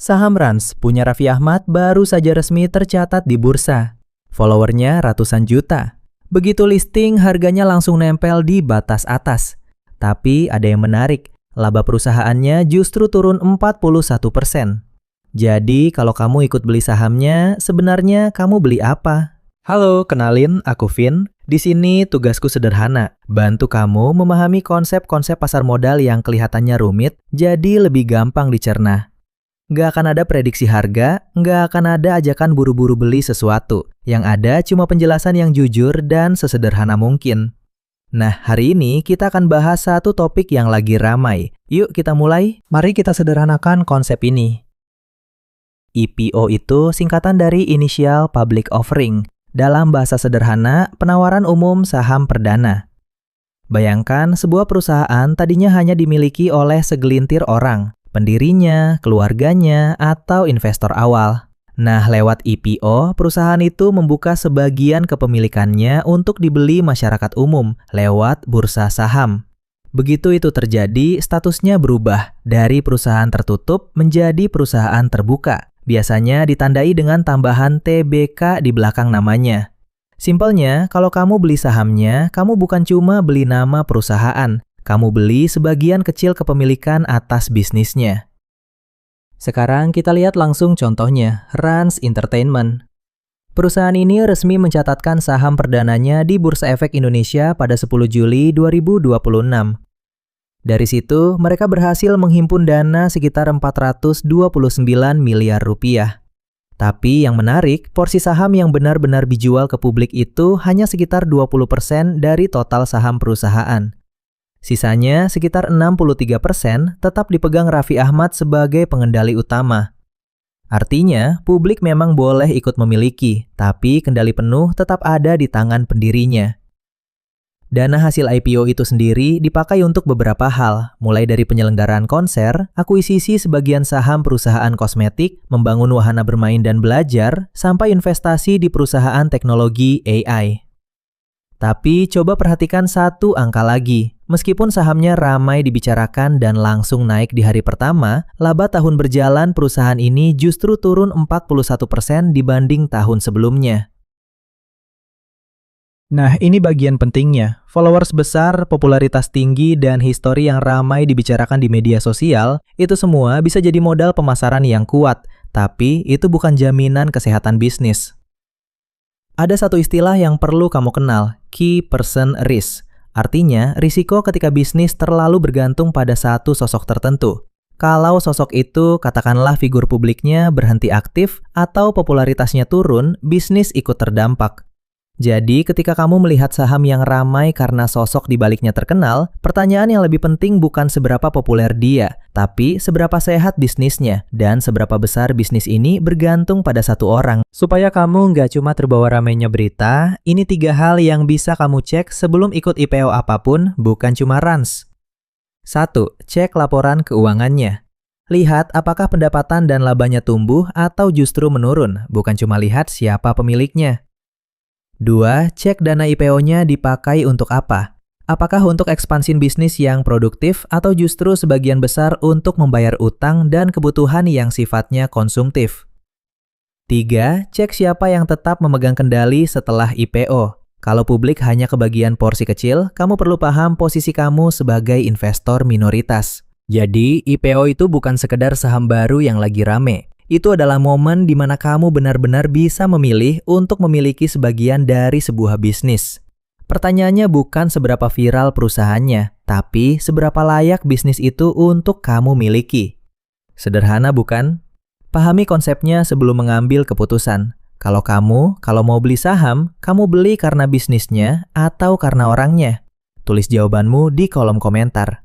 Saham Rans punya Raffi Ahmad baru saja resmi tercatat di bursa. Followernya ratusan juta. Begitu listing, harganya langsung nempel di batas atas. Tapi ada yang menarik, laba perusahaannya justru turun 41%. Jadi kalau kamu ikut beli sahamnya, sebenarnya kamu beli apa? Halo, kenalin, aku Vin. Di sini tugasku sederhana, bantu kamu memahami konsep-konsep pasar modal yang kelihatannya rumit, jadi lebih gampang dicerna. Nggak akan ada prediksi harga, nggak akan ada ajakan buru-buru beli sesuatu. Yang ada cuma penjelasan yang jujur dan sesederhana mungkin. Nah, hari ini kita akan bahas satu topik yang lagi ramai. Yuk kita mulai. Mari kita sederhanakan konsep ini. IPO itu singkatan dari Initial Public Offering. Dalam bahasa sederhana, penawaran umum saham perdana. Bayangkan sebuah perusahaan tadinya hanya dimiliki oleh segelintir orang. Pendirinya, keluarganya, atau investor awal. Nah, lewat IPO, perusahaan itu membuka sebagian kepemilikannya untuk dibeli masyarakat umum lewat bursa saham. Begitu itu terjadi, statusnya berubah dari perusahaan tertutup menjadi perusahaan terbuka. Biasanya ditandai dengan tambahan TBK di belakang namanya. Simpelnya, kalau kamu beli sahamnya, kamu bukan cuma beli nama perusahaan. Kamu beli sebagian kecil kepemilikan atas bisnisnya. Sekarang kita lihat langsung contohnya, Rans Entertainment. Perusahaan ini resmi mencatatkan saham perdananya di Bursa Efek Indonesia pada 10 Juli 2026. Dari situ, mereka berhasil menghimpun dana sekitar 429 miliar rupiah. Tapi yang menarik, porsi saham yang benar-benar dijual ke publik itu hanya sekitar 20% dari total saham perusahaan. Sisanya, sekitar 63% tetap dipegang Raffi Ahmad sebagai pengendali utama. Artinya, publik memang boleh ikut memiliki, tapi kendali penuh tetap ada di tangan pendirinya. Dana hasil IPO itu sendiri dipakai untuk beberapa hal, mulai dari penyelenggaraan konser, akuisisi sebagian saham perusahaan kosmetik, membangun wahana bermain dan belajar, sampai investasi di perusahaan teknologi AI. Tapi coba perhatikan satu angka lagi. Meskipun sahamnya ramai dibicarakan dan langsung naik di hari pertama, laba tahun berjalan perusahaan ini justru turun 41% dibanding tahun sebelumnya. Nah, ini bagian pentingnya. Followers besar, popularitas tinggi, dan histori yang ramai dibicarakan di media sosial, itu semua bisa jadi modal pemasaran yang kuat, tapi itu bukan jaminan kesehatan bisnis. Ada satu istilah yang perlu kamu kenal, key person risk. Artinya, risiko ketika bisnis terlalu bergantung pada satu sosok tertentu. Kalau sosok itu, katakanlah figur publiknya berhenti aktif atau popularitasnya turun, bisnis ikut terdampak. Jadi, ketika kamu melihat saham yang ramai karena sosok di baliknya terkenal, pertanyaan yang lebih penting bukan seberapa populer dia, tapi seberapa sehat bisnisnya, dan seberapa besar bisnis ini bergantung pada satu orang. Supaya kamu nggak cuma terbawa ramainya berita, ini 3 hal yang bisa kamu cek sebelum ikut IPO apapun, bukan cuma Rans. 1. Cek laporan keuangannya. Lihat apakah pendapatan dan labanya tumbuh atau justru menurun, bukan cuma lihat siapa pemiliknya. 2. Cek dana IPO-nya dipakai untuk apa? Apakah untuk ekspansi bisnis yang produktif atau justru sebagian besar untuk membayar utang dan kebutuhan yang sifatnya konsumtif? 3. Cek siapa yang tetap memegang kendali setelah IPO. Kalau publik hanya kebagian porsi kecil, kamu perlu paham posisi kamu sebagai investor minoritas. Jadi, IPO itu bukan sekedar saham baru yang lagi rame. Itu adalah momen di mana kamu benar-benar bisa memilih untuk memiliki sebagian dari sebuah bisnis. Pertanyaannya bukan seberapa viral perusahaannya, tapi seberapa layak bisnis itu untuk kamu miliki. Sederhana bukan? Pahami konsepnya sebelum mengambil keputusan. Kalau mau beli saham, kamu beli karena bisnisnya atau karena orangnya? Tulis jawabanmu di kolom komentar.